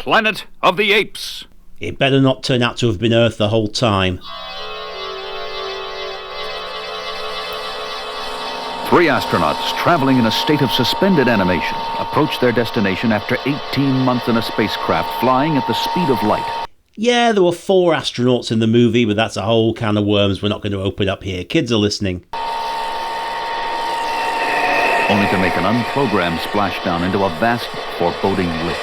Planet of the Apes. It better not turn out to have been Earth the whole time. 3 astronauts traveling in a state of suspended animation approach their destination after 18 months in a spacecraft flying at the speed of light. Yeah, there were 4 astronauts in the movie, but that's a whole can of worms we're not going to open up here. Kids are listening. Only to make an unprogrammed splashdown into a vast, foreboding lake.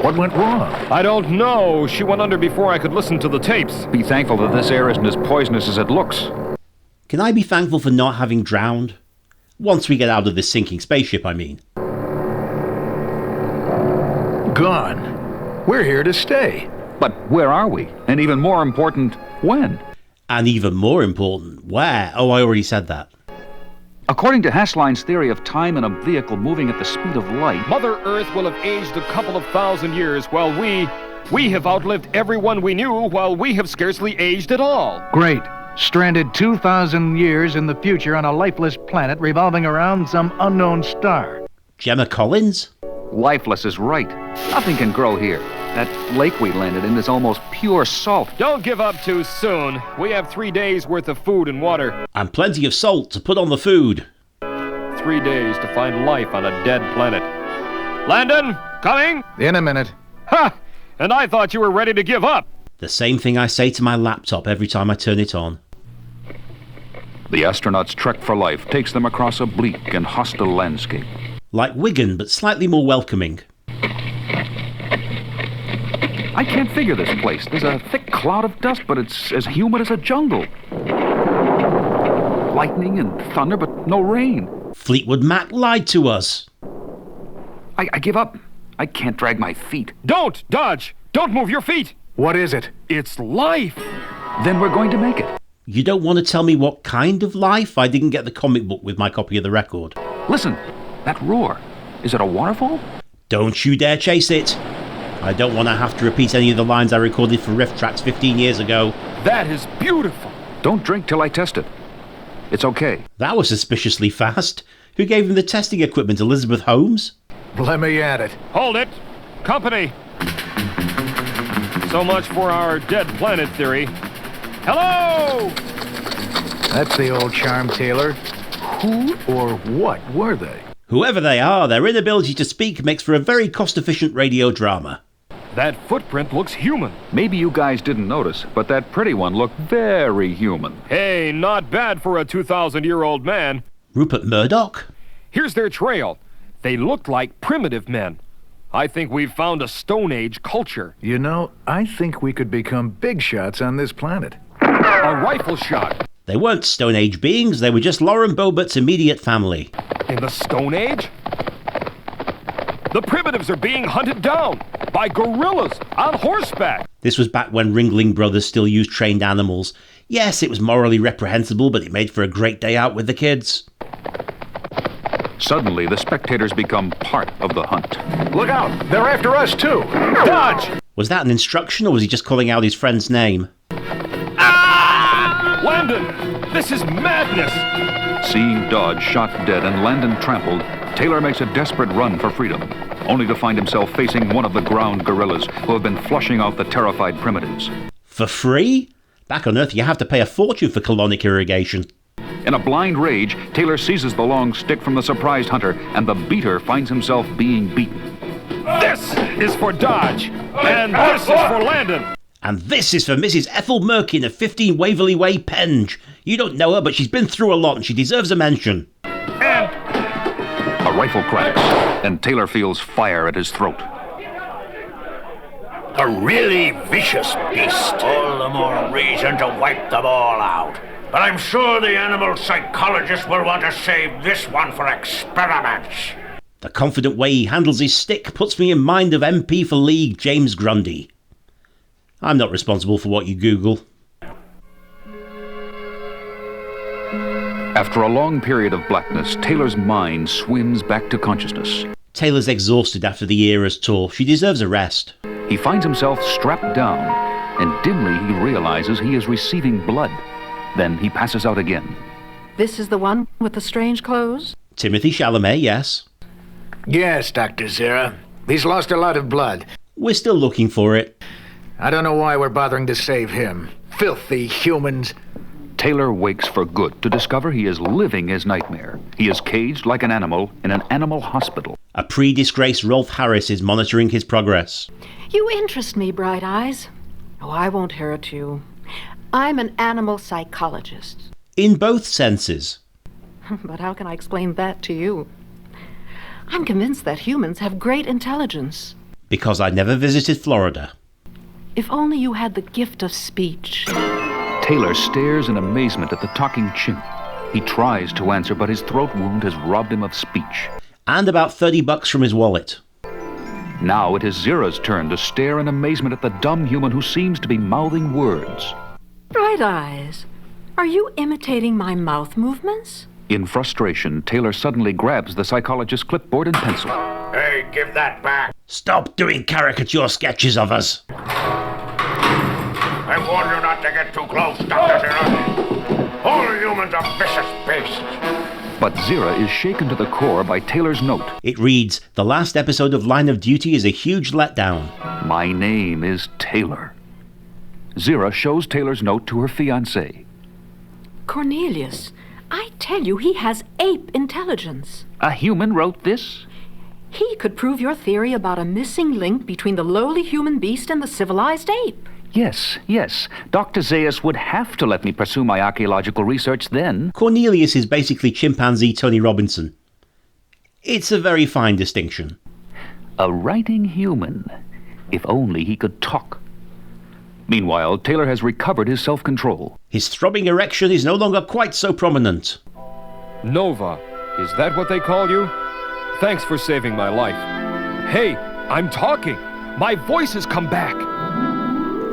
What went wrong? I don't know. She went under before I could listen to the tapes. Be thankful that this air isn't as poisonous as it looks. Can I be thankful for not having drowned? Once we get out of this sinking spaceship, I mean. Gone. We're here to stay. But where are we? And even more important, when? And even more important, where? Oh, I already said that. According to Haslein's theory of time in a vehicle moving at the speed of light, Mother Earth will have aged a couple of thousand years, while we have outlived everyone we knew, while we have scarcely aged at all. Great. Stranded 2,000 years in the future on a lifeless planet revolving around some unknown star. Gemma Collins? lifeless is right. Nothing can grow here. That lake we landed in is almost pure salt. Don't give up too soon. We have 3 days worth of food and water. And plenty of salt to put on the food. 3 days to find life on a dead planet. Landon, coming? In a minute. Ha! And I thought you were ready to give up. The same thing I say to my laptop every time I turn it on. The astronauts' trek for life takes them across a bleak and hostile landscape. Like Wigan, but slightly more welcoming. I can't figure this place. There's a thick cloud of dust, but it's as humid as a jungle. Lightning and thunder, but no rain. Fleetwood Mac lied to us. I give up. I can't drag my feet. Don't, Dodge! Don't move your feet! What is it? It's life! Then we're going to make it. You don't want to tell me what kind of life? I didn't get the comic book with my copy of the record. Listen, that roar. Is it a waterfall? Don't you dare chase it. I don't want to have to repeat any of the lines I recorded for riff tracks 15 years ago. That is beautiful! Don't drink till I test it. It's okay. That was suspiciously fast. Who gave him the testing equipment, Elizabeth Holmes? Let me at it. Hold it! Company! So much for our dead planet theory. Hello! That's the old charm, Taylor. Who or what were they? Whoever they are, their inability to speak makes for a very cost-efficient radio drama. That footprint looks human. Maybe you guys didn't notice, but that pretty one looked very human. Hey, not bad for a 2,000-year-old man. Rupert Murdoch? Here's their trail. They looked like primitive men. I think we've found a Stone Age culture. You know, I think we could become big shots on this planet. A rifle shot. They weren't Stone Age beings, they were just Lauren Boebert's immediate family. In the Stone Age? The primitives are being hunted down by gorillas on horseback. This was back when Ringling Brothers still used trained animals. Yes, it was morally reprehensible, but it made for a great day out with the kids. Suddenly, the spectators become part of the hunt. Look out! They're after us, too! Dodge! Was that an instruction, or was he just calling out his friend's name? Ah! Landon, this is madness! Seeing Dodge shot dead and Landon trampled, Taylor makes a desperate run for freedom, only to find himself facing one of the ground gorillas who have been flushing out the terrified primitives. For free? Back on Earth, you have to pay a fortune for colonic irrigation. In a blind rage, Taylor seizes the long stick from the surprised hunter, and the beater finds himself being beaten. This is for Dodge, and this is for Landon. And this is for Mrs. Ethel Merkin of 15 Waverley Way, Penge. You don't know her, but she's been through a lot and she deserves a mention. And A rifle cracks, and Taylor feels fire at his throat. A really vicious beast. All the more reason to wipe them all out. But I'm sure the animal psychologist will want to save this one for experiments. The confident way he handles his stick puts me in mind of MP for League James Grundy. I'm not responsible for what you Google. After a long period of blackness, Taylor's mind swims back to consciousness. Taylor's exhausted after the Eras tour. She deserves a rest. He finds himself strapped down, and dimly he realizes he is receiving blood. Then he passes out again. This is the one with the strange clothes? Timothy Chalamet, yes. Yes, Dr. Zira. He's lost a lot of blood. We're still looking for it. I don't know why we're bothering to save him. Filthy humans. Taylor wakes for good to discover he is living his nightmare. He is caged like an animal in an animal hospital. A pre-disgraced Rolf Harris is monitoring his progress. You interest me, Bright Eyes. Oh, I won't hurt you. I'm an animal psychologist. In both senses. But how can I explain that to you? I'm convinced that humans have great intelligence. Because I never visited Florida. If only you had the gift of speech. Taylor stares in amazement at the talking chimp. He tries to answer, but his throat wound has robbed him of speech. And about $30 from his wallet. Now it is Zira's turn to stare in amazement at the dumb human who seems to be mouthing words. Bright Eyes, are you imitating my mouth movements? In frustration, Taylor suddenly grabs the psychologist's clipboard and pencil. Hey, give that back. Stop doing caricature sketches of us. I warn you not to get too close, Dr. Zira. All humans are vicious beasts. But Zira is shaken to the core by Taylor's note. It reads, "The last episode of Line of Duty is a huge letdown." My name is Taylor. Zira shows Taylor's note to her fiancé. Cornelius, I tell you, he has ape intelligence. A human wrote this? He could prove your theory about a missing link between the lowly human beast and the civilized ape. Yes. Dr. Zaius would have to let me pursue my archaeological research then. Cornelius is basically chimpanzee Tony Robinson. It's a very fine distinction. A writing human. If only he could talk. Meanwhile, Taylor has recovered his self-control. His throbbing erection is no longer quite so prominent. Nova, is that what they call you? Thanks for saving my life. Hey, I'm talking. My voice has come back.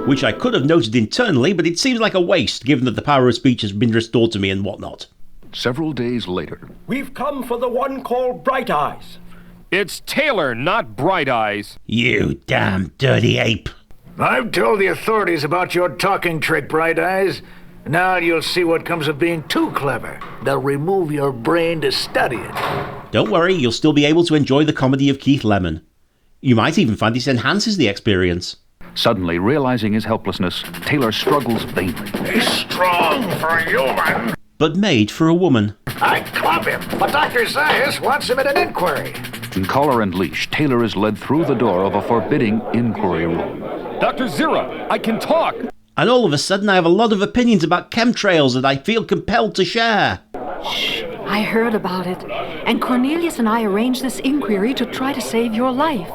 Which I could have noted internally, but it seems like a waste given that the power of speech has been restored to me and whatnot. Several days later. We've come for the one called Bright Eyes. It's Taylor, not Bright Eyes. You damn dirty ape. I've told the authorities about your talking trick, Bright Eyes. Now you'll see what comes of being too clever. They'll remove your brain to study it. Don't worry, you'll still be able to enjoy the comedy of Keith Lemon. You might even find this enhances the experience. Suddenly, realizing his helplessness, Taylor struggles vainly. He's strong for a human. But made for a woman. I'd club him, but Dr. Zaius wants him at an inquiry. In collar and leash, Taylor is led through the door of a forbidding inquiry room. Dr. Zira, I can talk. And all of a sudden I have a lot of opinions about chemtrails that I feel compelled to share. Shh, I heard about it. And Cornelius and I arranged this inquiry to try to save your life.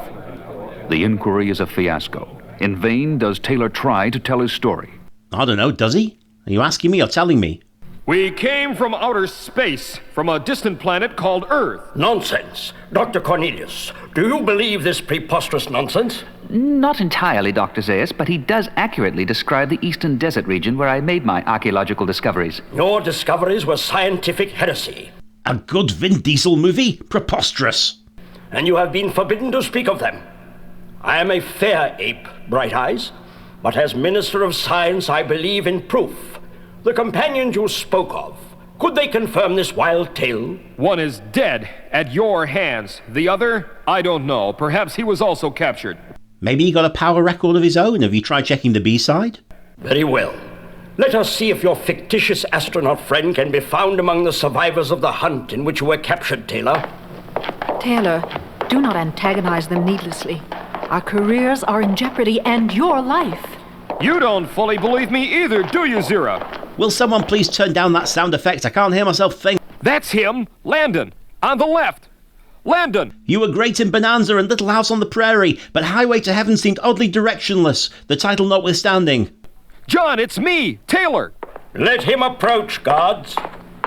The inquiry is a fiasco. In vain does Taylor try to tell his story. I don't know, does he? Are you asking me or telling me? We came from outer space, from a distant planet called Earth. Nonsense. Dr. Cornelius, do you believe this preposterous nonsense? Not entirely, Dr. Zaius, but he does accurately describe the eastern desert region where I made my archaeological discoveries. Your discoveries were scientific heresy. A good Vin Diesel movie? Preposterous. And you have been forbidden to speak of them. I am a fair ape, Bright Eyes, but as Minister of Science I believe in proof. The companions you spoke of, could they confirm this wild tale? One is dead at your hands. The other, I don't know. Perhaps he was also captured. Maybe he got a power record of his own. Have you tried checking the B-side? Very well. Let us see if your fictitious astronaut friend can be found among the survivors of the hunt in which you were captured, Taylor. Taylor, do not antagonize them needlessly. Our careers are in jeopardy and your life. You don't fully believe me either, do you, Zira? Will someone please turn down that sound effect? I can't hear myself think. That's him, Landon, on the left. Landon! You were great in Bonanza and Little House on the Prairie, but Highway to Heaven seemed oddly directionless, the title notwithstanding. John, it's me, Taylor. Let him approach, guards.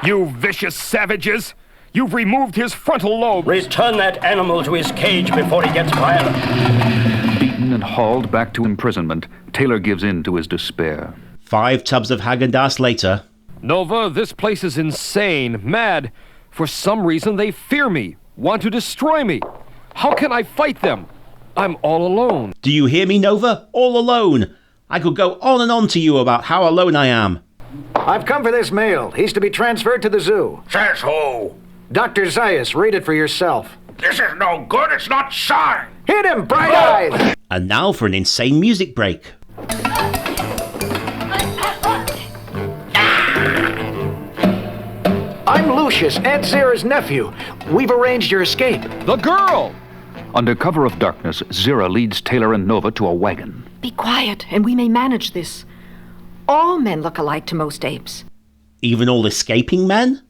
You vicious savages! You've removed his frontal lobe. Return that animal to his cage before he gets violent. Beaten and hauled back to imprisonment, Taylor gives in to his despair. 5 tubs of Haagen-Dazs later. Nova, this place is insane, mad. For some reason they fear me, want to destroy me. How can I fight them? I'm all alone. Do you hear me, Nova? All alone. I could go on and on to you about how alone I am. I've come for this male. He's to be transferred to the zoo. Says who? Dr. Zaius, read it for yourself. This is no good. It's not sawing. Hit him, Bright Eyes! And now for an insane music break. I'm Lucius, Aunt Zira's nephew. We've arranged your escape. The girl! Under cover of darkness, Zira leads Taylor and Nova to a wagon. Be quiet, and we may manage this. All men look alike to most apes. Even all escaping men?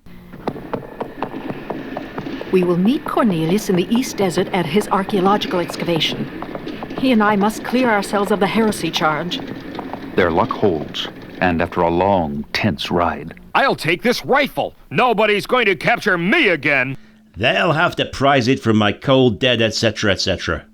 We will meet Cornelius in the East Desert at his archaeological excavation. He and I must clear ourselves of the heresy charge. Their luck holds, and after a long, tense ride, I'll take this rifle. Nobody's going to capture me again. They'll have to prize it from my cold dead, etc., etc.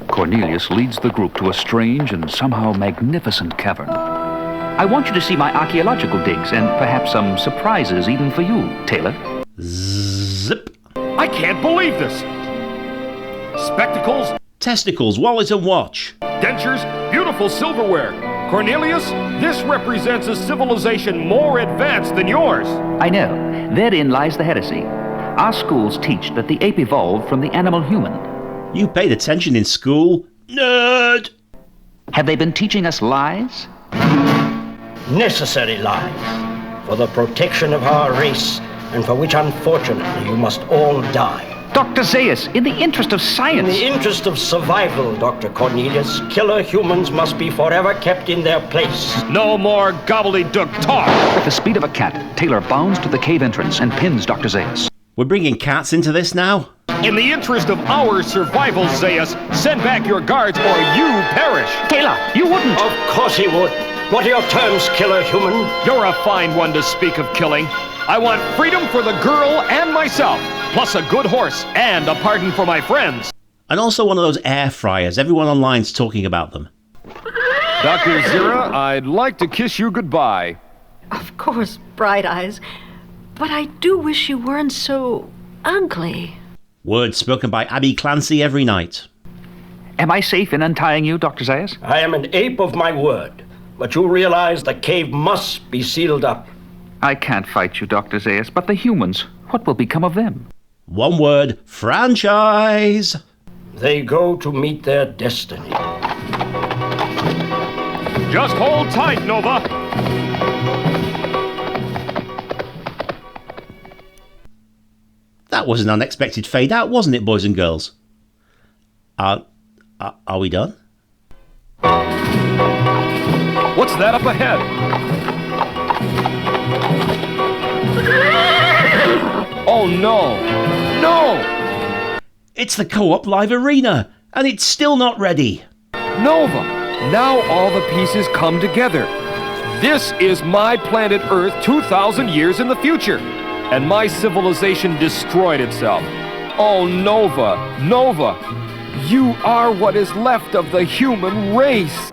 Cornelius leads the group to a strange and somehow magnificent cavern. I want you to see my archaeological digs and perhaps some surprises even for you, Taylor. Zip. I can't believe this. Spectacles, Testicles, wallet and watch. dentures, beautiful silverware. Cornelius, this represents a civilization more advanced than yours. I know. Therein lies the heresy. Our schools teach that the ape evolved from the animal human. You paid attention in school? Nerd! Have they been teaching us lies? Necessary lies for the protection of our race, and for which unfortunately you must all die. Dr. Zaius, in the interest of In science... the interest of survival, Dr. Cornelius, killer humans must be forever kept in their place. No more gobbledygook talk. With the speed of a cat, Taylor bounds to the cave entrance and pins Dr. Zaius. We're bringing cats into this now? In the interest of our survival, Zaius, send back your guards or you perish. Taylor, you wouldn't! Of course he would. What are your terms, killer human? You're a fine one to speak of killing. I want freedom for the girl and myself, plus a good horse and a pardon for my friends. And also one of those air fryers. Everyone online's talking about them. Dr. Zira, I'd like to kiss you goodbye. Of course, Bright Eyes. But I do wish you weren't so ugly. Words spoken by Abby Clancy every night. Am I safe in untying you, Dr. Zaius? I am an ape of my word, but you realize the cave must be sealed up. I can't fight you, Dr. Zaius, but the humans, what will become of them? One word, franchise! They go to meet their destiny. Just hold tight, Nova. That was an unexpected fade out, wasn't it, boys and girls? Are we done? What's that up ahead? Oh no! No! It's the Co-op Live Arena, and it's still not ready. Nova! Now all the pieces come together. This is my planet Earth 2,000 years in the future, and my civilization destroyed itself. Oh, Nova, Nova, you are what is left of the human race.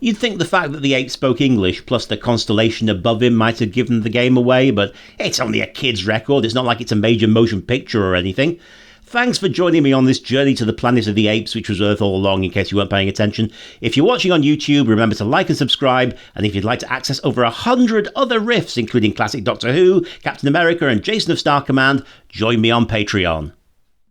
You'd think the fact that the ape spoke English plus the constellation above him might have given the game away, but it's only a kid's record. It's not like it's a major motion picture or anything. Thanks for joining me on this journey to the planet of the apes, which was Earth all along in case you weren't paying attention. If you're watching on YouTube, remember to like and subscribe, and if you'd like to access over 100 other riffs, including classic Doctor Who, Captain America and Jason of Star Command, join me on Patreon.